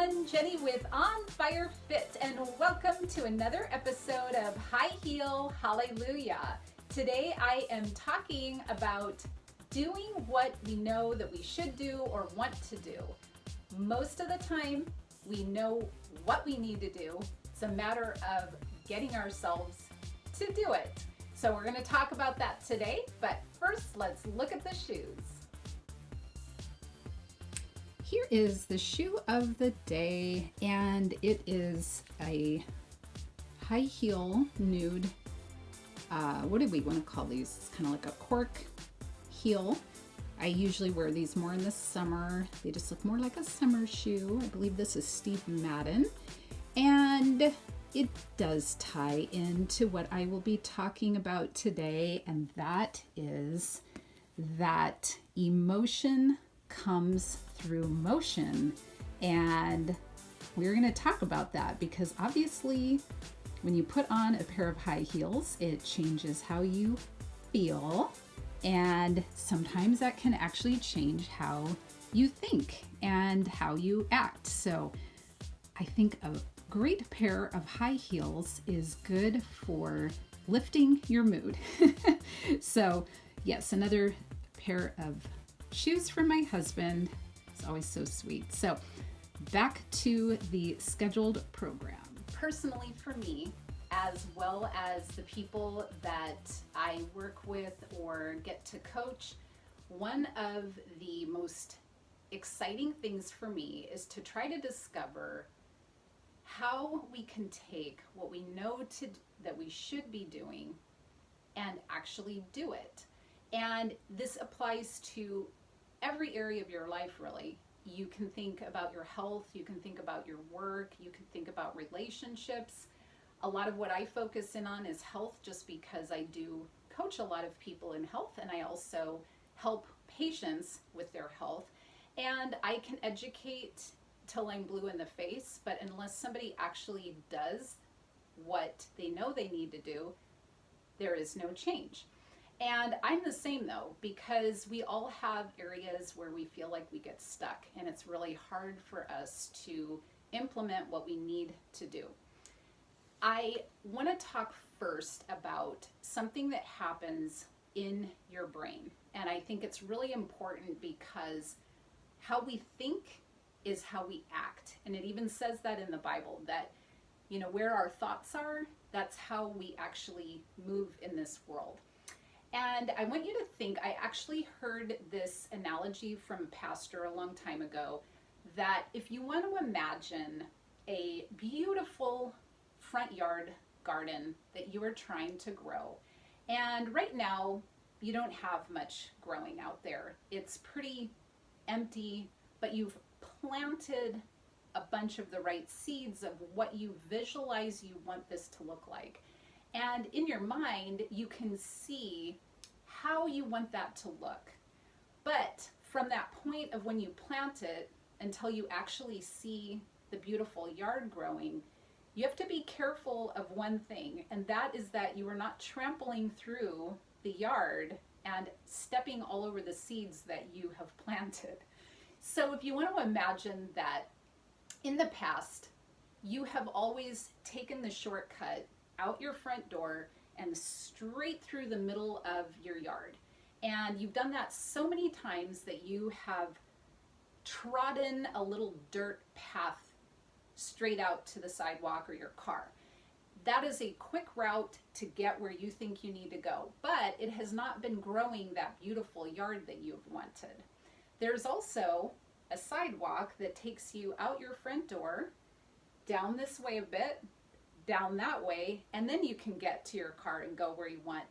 everyone, Jenny with On Fire Fit, and welcome to another episode of High Heel Hallelujah. Today I am talking about doing what we know that we should do or want to do. Most of the time, we know what we need to do. It's a matter of getting ourselves to do it. So we're going to talk about that today, but first let's look at the shoes. Here is the shoe of the day, and it is a high heel nude. What do we want to call these? It's kind of like a cork heel. I usually wear these more in the summer. They just look more like a summer shoe. I believe this is Steve Madden, and it does tie into what I will be talking about today, and that is that emotion comes through motion. And we're going to talk about that because obviously when you put on a pair of high heels, it changes how you feel, and sometimes that can actually change how you think and how you act. So I think a great pair of high heels is good for lifting your mood. So yes, another pair of shoes from my husband. It's always so sweet. So back to the scheduled program. Personally for me, as well as the people that I work with or get to coach, one of the most exciting things for me is to try to discover how we can take what we know that we should be doing and actually do it. And this applies to every area of your life, really. You can think about your health, you can think about your work, you can think about relationships. A lot of what I focus in on is health, just because I do coach a lot of people in health, and I also help patients with their health. And I can educate till I'm blue in the face, but unless somebody actually does what they know they need to do, there is no change. And I'm the same though, because we all have areas where we feel like we get stuck, and it's really hard for us to implement what we need to do. I want to talk first about something that happens in your brain. And I think it's really important because how we think is how we act. And it even says that in the Bible that, where our thoughts are, that's how we actually move in this world. And I want you to think, I actually heard this analogy from a pastor a long time ago, that if you want to imagine a beautiful front yard garden that you are trying to grow, and right now you don't have much growing out there. It's pretty empty, but you've planted a bunch of the right seeds of what you visualize you want this to look like. And in your mind, you can see how you want that to look. But from that point of when you plant it until you actually see the beautiful yard growing, you have to be careful of one thing, and that is that you are not trampling through the yard and stepping all over the seeds that you have planted. So if you want to imagine that in the past, you have always taken the shortcut out your front door and straight through the middle of your yard. And you've done that so many times that you have trodden a little dirt path straight out to the sidewalk or your car. That is a quick route to get where you think you need to go, but it has not been growing that beautiful yard that you've wanted. There's also a sidewalk that takes you out your front door, down this way a bit, down that way, and then you can get to your car and go where you want.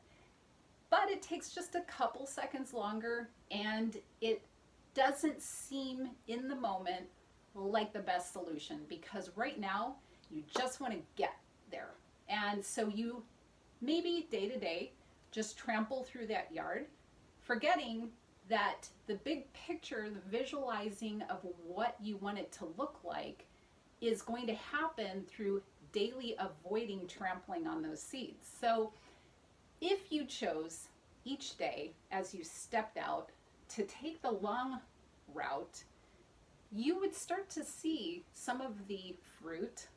But it takes just a couple seconds longer, and it doesn't seem in the moment like the best solution, because right now you just want to get there. And so you maybe day to day just trample through that yard, forgetting that the big picture, the visualizing of what you want it to look like, is going to happen through daily avoiding trampling on those seeds. So if you chose each day as you stepped out to take the long route, you would start to see some of the fruit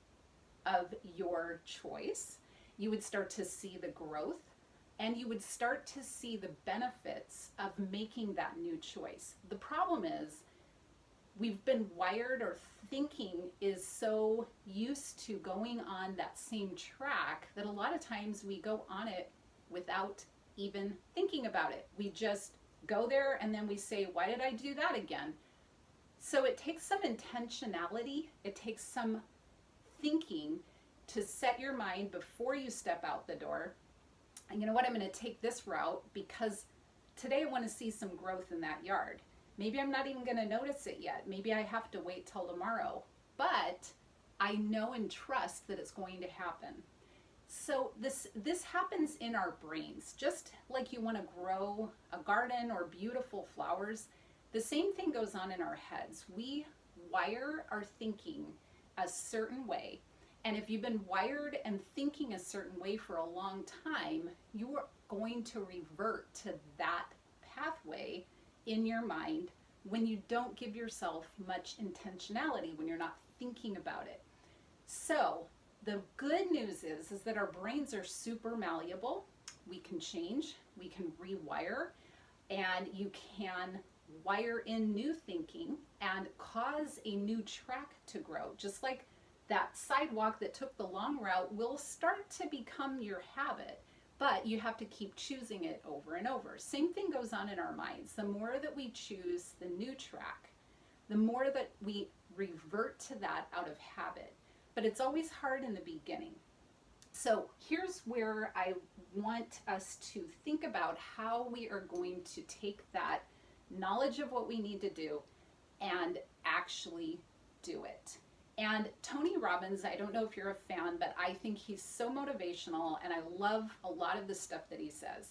of your choice. You would start to see the growth, and you would start to see the benefits of making that new choice. The problem is we've been wired, or thinking is so used to going on that same track that a lot of times we go on it without even thinking about it. We just go there and then we say, why did I do that again? So it takes some intentionality, it takes some thinking to set your mind before you step out the door. And you know what, I'm going to take this route because today I want to see some growth in that yard. Maybe I'm not even going to notice it yet. Maybe I have to wait till tomorrow. But I know and trust that it's going to happen. So this happens in our brains. Just like you want to grow a garden or beautiful flowers, the same thing goes on in our heads. We wire our thinking a certain way. And if you've been wired and thinking a certain way for a long time, you are going to revert to that pathway in your mind when you don't give yourself much intentionality, when you're not thinking about it. So the good news is that our brains are super malleable. We can change, we can rewire, and you can wire in new thinking and cause a new track to grow. Just like that sidewalk that took the long route will start to become your habit, but you have to keep choosing it over and over. Same thing goes on in our minds. The more that we choose the new track, the more that we revert to that out of habit. But it's always hard in the beginning. So here's where I want us to think about how we are going to take that knowledge of what we need to do and actually do it. And Tony Robbins, I don't know if you're a fan, but I think he's so motivational, and I love a lot of the stuff that he says.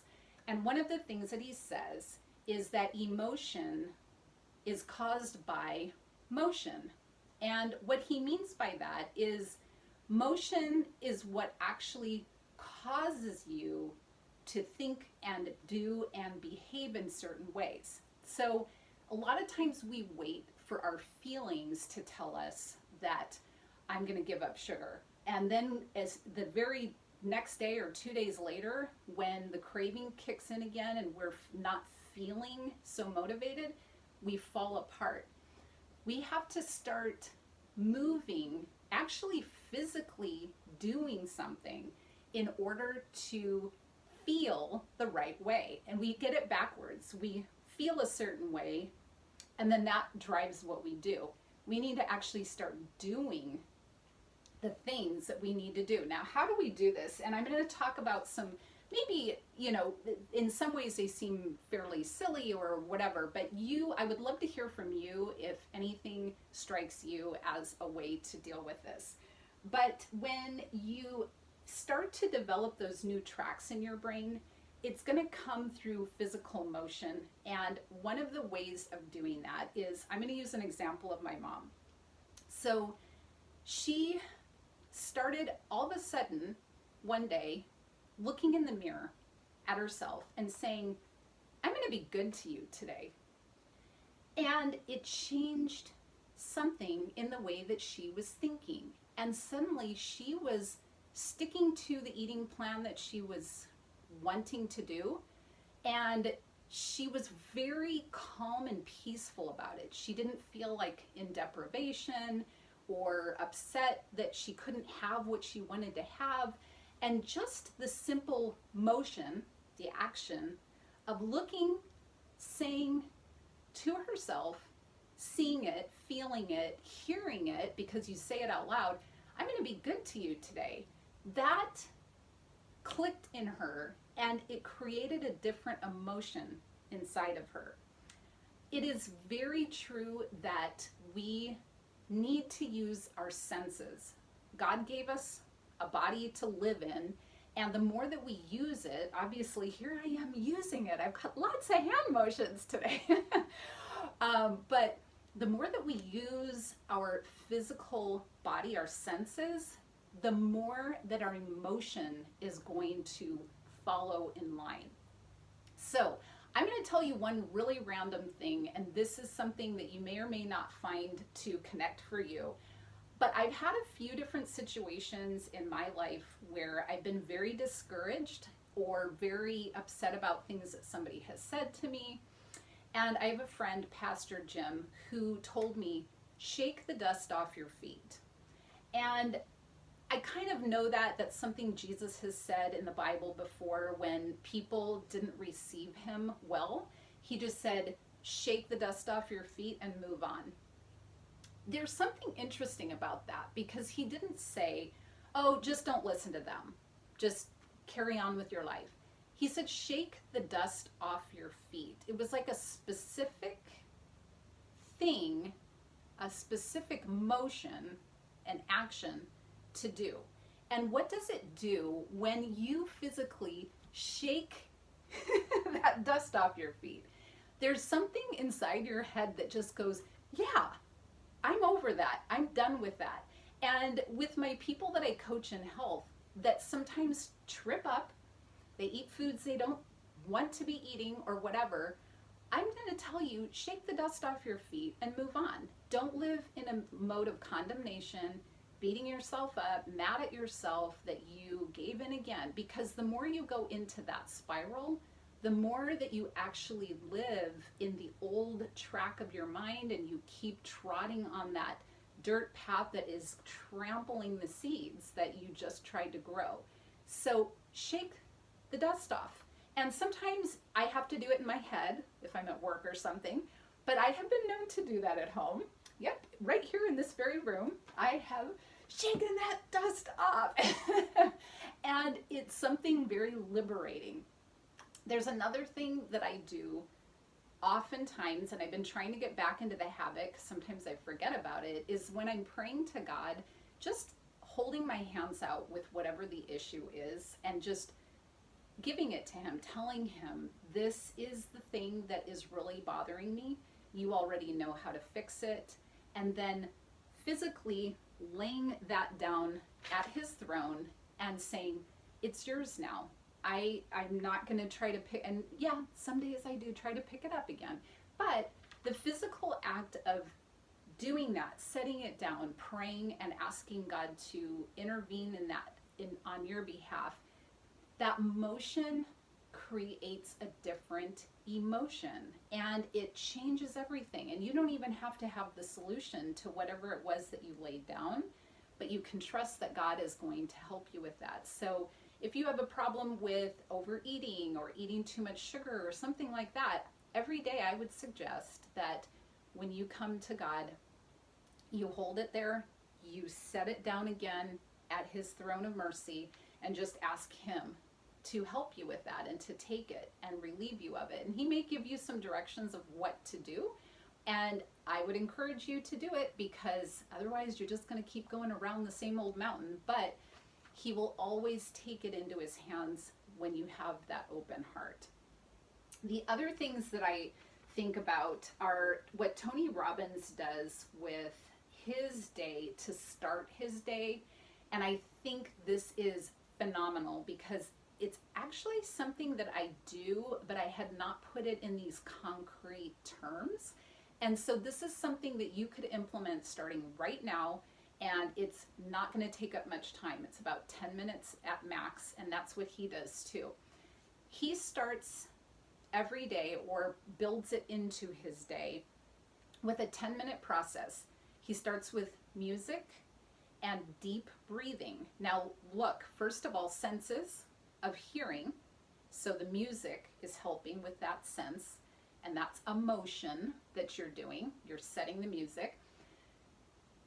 And one of the things that he says is that emotion is caused by motion. And what he means by that is motion is what actually causes you to think and do and behave in certain ways. So a lot of times we wait for our feelings to tell us that I'm going to give up sugar. And then as the very next day or 2 days later, when the craving kicks in again and we're not feeling so motivated, we fall apart. We have to start moving, actually physically doing something in order to feel the right way. And we get it backwards. We feel a certain way, and then that drives what we do. We need to actually start doing the things that we need to do. Now, how do we do this? And I'm going to talk about some, maybe, in some ways they seem fairly silly or whatever, but I would love to hear from you if anything strikes you as a way to deal with this. But when you start to develop those new tracks in your brain, it's going to come through physical motion. And one of the ways of doing that is, I'm going to use an example of my mom. So she started all of a sudden one day looking in the mirror at herself and saying, I'm going to be good to you today. And it changed something in the way that she was thinking. And suddenly she was sticking to the eating plan that she was wanting to do, and she was very calm and peaceful about it. She didn't feel like in deprivation or upset that she couldn't have what she wanted to have. And just the simple motion, the action of looking, saying to herself, seeing it, feeling it, hearing it, because you say it out loud, I'm going to be good to you today. That clicked in her, and it created a different emotion inside of her. It is very true that we need to use our senses. God gave us a body to live in, and the more that we use it, obviously here I am using it. I've got lots of hand motions today. But the more that we use our physical body, our senses, the more that our emotion is going to follow in line. So I'm going to tell you one really random thing, and this is something that you may or may not find to connect for you. But I've had a few different situations in my life where I've been very discouraged or very upset about things that somebody has said to me. And I have a friend, Pastor Jim, who told me, shake the dust off your feet. And I kind of know that that's something Jesus has said in the Bible before when people didn't receive him well. He just said, shake the dust off your feet and move on. There's something interesting about that because he didn't say, oh, just don't listen to them. Just carry on with your life. He said, shake the dust off your feet. It was like a specific thing, a specific motion, an action to do. And what does it do when you physically shake that dust off your feet? There's something inside your head that just goes, yeah, I'm over that. I'm done with that. And with my people that I coach in health that sometimes trip up, they eat foods they don't want to be eating or whatever, I'm going to tell you, shake the dust off your feet and move on. Don't live in a mode of condemnation, beating yourself up, mad at yourself that you gave in again, because the more you go into that spiral, the more that you actually live in the old track of your mind and you keep trotting on that dirt path that is trampling the seeds that you just tried to grow. So shake the dust off. And sometimes I have to do it in my head if I'm at work or something, but I have been known to do that at home. Yep, right here in this very room, I have shaken that dust off. And it's something very liberating. There's another thing that I do oftentimes, and I've been trying to get back into the habit, sometimes I forget about it, is when I'm praying to God, just holding my hands out with whatever the issue is and just giving it to him, telling him, this is the thing that is really bothering me. You already know how to fix it. And then physically laying that down at his throne and saying, it's yours now. I'm not going to try to pick, and yeah, some days I do try to pick it up again. But the physical act of doing that, setting it down, praying and asking God to intervene in that on your behalf, that motion creates a different emotion and it changes everything. And you don't even have to have the solution to whatever it was that you laid down, but you can trust that God is going to help you with that. So if you have a problem with overeating or eating too much sugar or something like that, every day I would suggest that when you come to God, you hold it there, you set it down again at his throne of mercy, and just ask him to help you with that and to take it and relieve you of it. And he may give you some directions of what to do. And I would encourage you to do it because otherwise you're just going to keep going around the same old mountain. But he will always take it into his hands when you have that open heart. The other things that I think about are what Tony Robbins does with his day to start his day. And I think this is phenomenal because it's actually something that I do, but I had not put it in these concrete terms. And so this is something that you could implement starting right now, and it's not going to take up much time. It's about 10 minutes at max, and that's what he does too. He starts every day or builds it into his day with a 10-minute process. He starts with music and deep breathing. Now look, first of all, senses of hearing. So the music is helping with that sense, and that's a motion that you're doing. You're setting the music.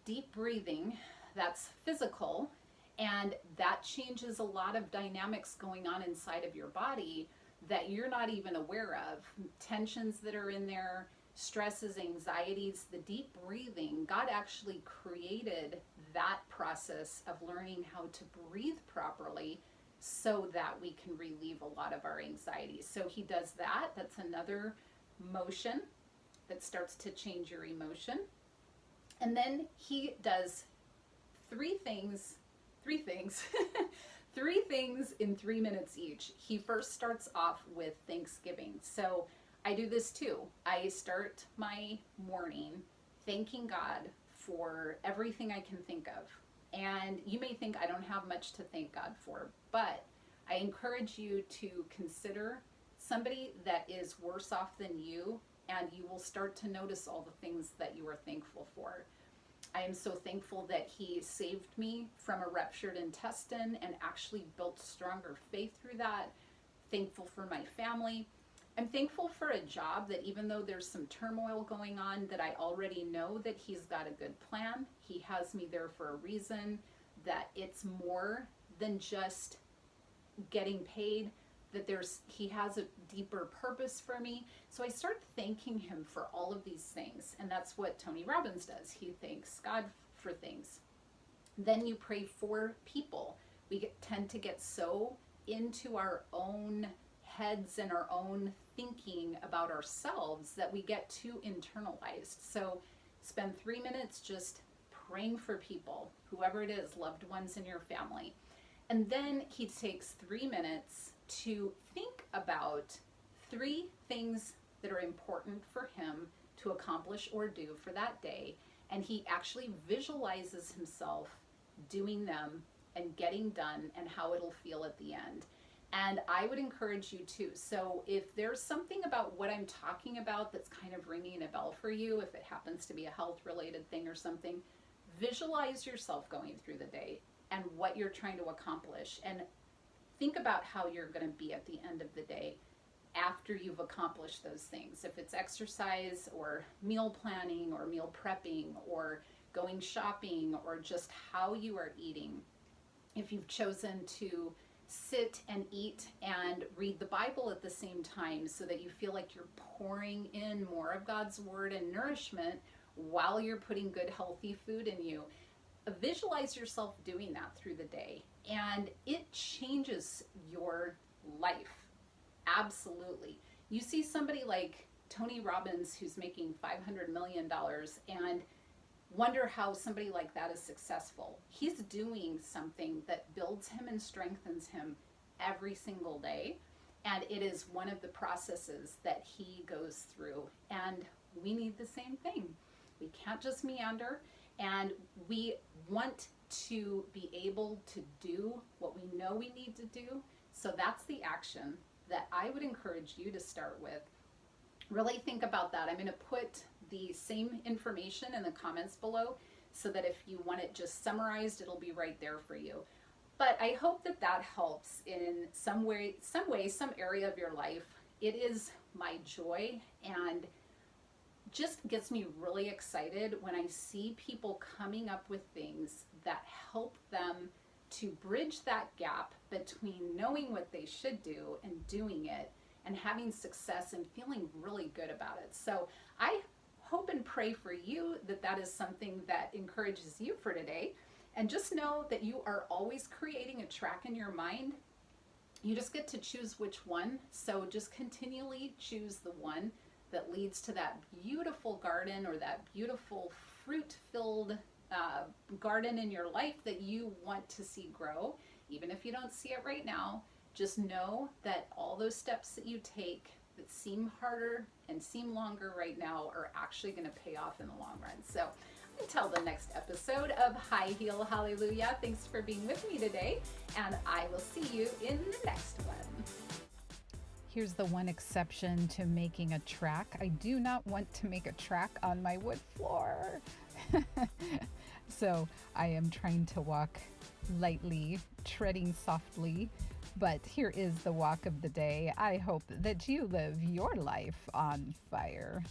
Deep breathing, that's physical, and that changes a lot of dynamics going on inside of your body that you're not even aware of. Tensions that are in there, stresses, anxieties, the deep breathing. God actually created that process of learning how to breathe properly so that we can relieve a lot of our anxieties. So he does that. That's another motion that starts to change your emotion. And then he does three things 3 things in 3 minutes each. He first starts off with Thanksgiving. So I do this too. I start my morning thanking God for everything I can think of. And you may think I don't have much to thank God for, but I encourage you to consider somebody that is worse off than you, and you will start to notice all the things that you are thankful for. I am so thankful that he saved me from a ruptured intestine and actually built stronger faith through that. Thankful for my family. I'm thankful for a job that, even though there's some turmoil going on, that I already know that he's got a good plan. He has me there for a reason, that it's more than just getting paid, that he has a deeper purpose for me. So I start thanking him for all of these things. And that's what Tony Robbins does. He thanks God for things. Then you pray for people. We tend to get so into our own heads and our own thinking about ourselves that we get too internalized. So spend 3 minutes just praying for people, whoever it is, loved ones in your family. And then he takes 3 minutes to think about 3 things that are important for him to accomplish or do for that day. And he actually visualizes himself doing them and getting done and how it'll feel at the end. And I would encourage you too. So if there's something about what I'm talking about that's kind of ringing a bell for you, if it happens to be a health related thing or something, visualize yourself going through the day and what you're trying to accomplish, and think about how you're going to be at the end of the day after you've accomplished those things. If it's exercise or meal planning or meal prepping or going shopping or just how you are eating. If you've chosen to sit and eat and read the Bible at the same time so that you feel like you're pouring in more of God's word and nourishment while you're putting good healthy food in you. Visualize yourself doing that through the day, and it changes your life. Absolutely. You see somebody like Tony Robbins who's making $500 million and wonder how somebody like that is successful. He's doing something that builds him and strengthens him every single day, and it is one of the processes that he goes through, and we need the same thing. We can't just meander, and we want to be able to do what we know we need to do. So that's the action that I would encourage you to start with. Really think about that. I'm going to put the same information in the comments below so that if you want it just summarized, it'll be right there for you. But I hope that that helps in some way, some area of your life. It is my joy, and just gets me really excited when I see people coming up with things that help them to bridge that gap between knowing what they should do and doing it and having success and feeling really good about it. So I hope and pray for you that that is something that encourages you for today. And just know that you are always creating a track in your mind. You just get to choose which one. So just continually choose the one that leads to that beautiful garden or that beautiful fruit-filled garden in your life that you want to see grow. Even if you don't see it right now, just know that all those steps that you take that seem harder and seem longer right now are actually going to pay off in the long run. So until the next episode of High Heel Hallelujah, thanks for being with me today, and I will see you in the next one. Here's the one exception to making a track. I do not want to make a track on my wood floor. So I am trying to walk lightly, treading softly, but here is the walk of the day. I hope that you live your life on fire.